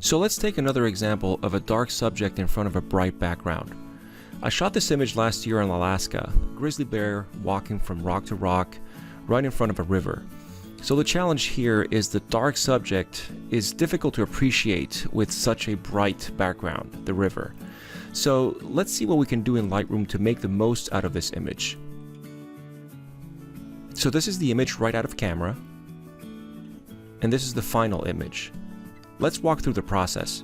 So let's take another example of a dark subject in front of a bright background. I shot this image last year in Alaska, a grizzly bear walking from rock to rock right in front of a river. So the challenge here is the dark subject is difficult to appreciate with such a bright background, the river. So let's see what we can do in Lightroom to make the most out of this image. So this is the image right out of camera, and this is the final image. Let's walk through the process.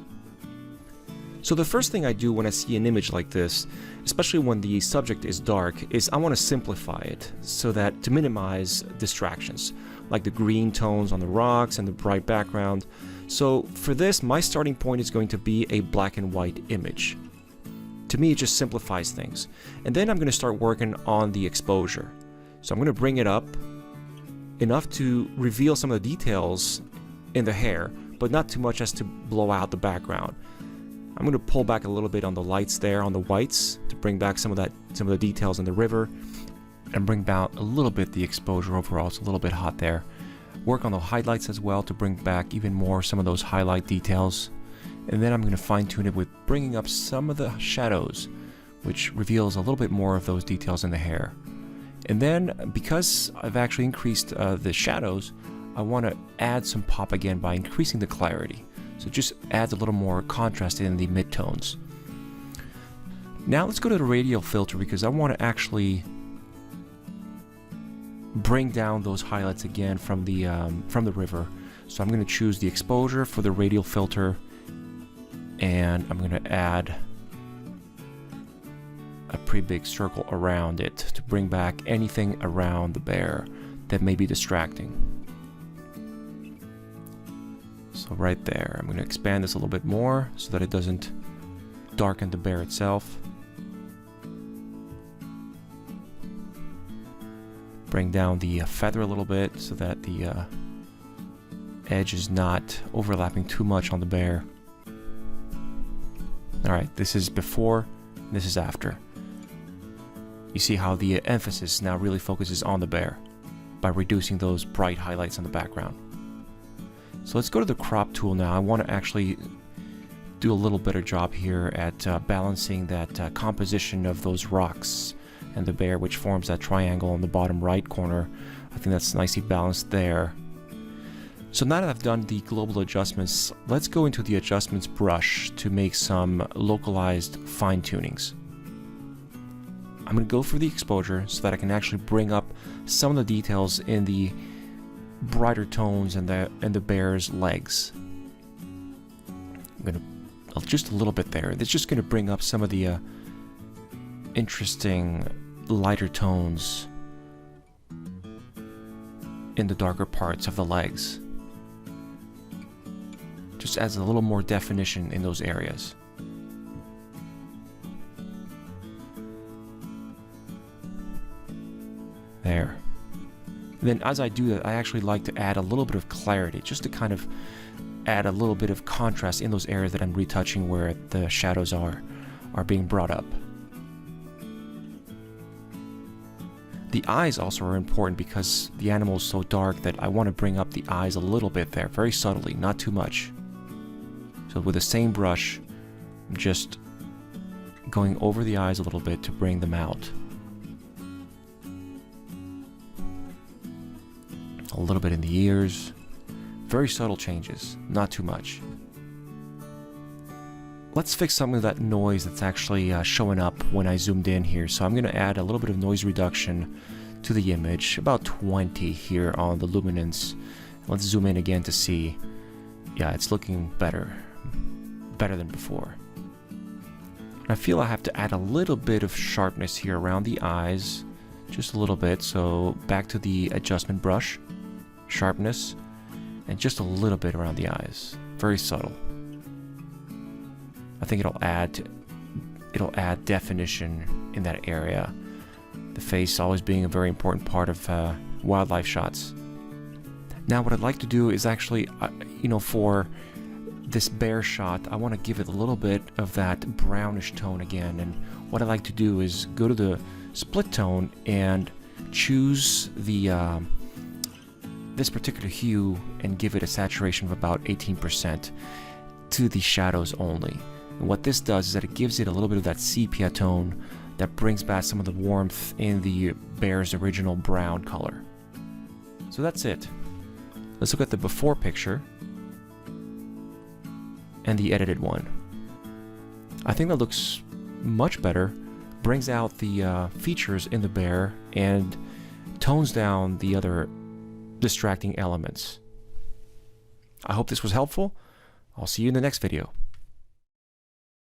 So the first thing I do when I see an image like this, especially when the subject is dark, is I want to simplify it so that to minimize distractions, like the green tones on the rocks and the bright background. So for this, my starting point is going to be a black and white image. To me, it just simplifies things. And then I'm going to start working on the exposure. So I'm going to bring it up enough to reveal some of the details in the hair, but not too much as to blow out the background. I'm going to pull back a little bit on the lights there, on the whites, to bring back some of the details in the river, and bring back a little bit the exposure overall. It's a little bit hot there. Work on the highlights as well to bring back even more some of those highlight details. And then I'm going to fine tune it with bringing up some of the shadows, which reveals a little bit more of those details in the hair. And then, because I've actually increased the shadows, I want to add some pop again by increasing the clarity. So it just adds a little more contrast in the midtones. Now let's go to the radial filter because I want to actually bring down those highlights again from the river. So I'm going to choose the exposure for the radial filter, and I'm going to add a pretty big circle around it to bring back anything around the bear that may be distracting. So right there, I'm going to expand this a little bit more so that it doesn't darken the bear itself. Bring down the feather a little bit so that the edge is not overlapping too much on the bear. Alright, this is before, this is after. You see how the emphasis now really focuses on the bear by reducing those bright highlights in the background. So let's go to the crop tool now. I want to actually do a little better job here at balancing that composition of those rocks and the bear, which forms that triangle in the bottom right corner. I think that's nicely balanced there. So now that I've done the global adjustments, let's go into the adjustments brush to make some localized fine tunings. I'm going to go for the exposure so that I can actually bring up some of the details in the brighter tones and the bear's legs. I'm going to just a little bit there. It's just going to bring up some of the interesting lighter tones in the darker parts of the legs. Just adds a little more definition in those areas. There. And then as I do that, I actually like to add a little bit of clarity, just to kind of add a little bit of contrast in those areas that I'm retouching where the shadows are being brought up. The eyes also are important because the animal is so dark that I want to bring up the eyes a little bit there, very subtly, not too much. So with the same brush, I'm just going over the eyes a little bit to bring them out. A little bit in the ears. Very subtle changes, not too much. Let's fix some of that noise that's actually showing up when I zoomed in here. So I'm going to add a little bit of noise reduction to the image, about 20 here on the luminance. Let's zoom in again to see. Yeah, it's looking better than before. I feel I have to add a little bit of sharpness here around the eyes, just a little bit. So back to the adjustment brush, sharpness, and just a little bit around the eyes, very subtle. I think it'll add definition in that area. The face always being a very important part of wildlife shots. Now what I'd like to do is actually, for this bear shot, I want to give it a little bit of that brownish tone again. And what I like to do is go to the split tone and choose the this particular hue and give it a saturation of about 18%. to the shadows only. And what this does is that it gives it a little bit of that sepia tone that brings back some of the warmth in the bear's original brown color. So that's it. Let's look at the before picture and the edited one. I think that looks much better, brings out the features in the bear and tones down the other distracting elements. I hope this was helpful. I'll see you in the next video.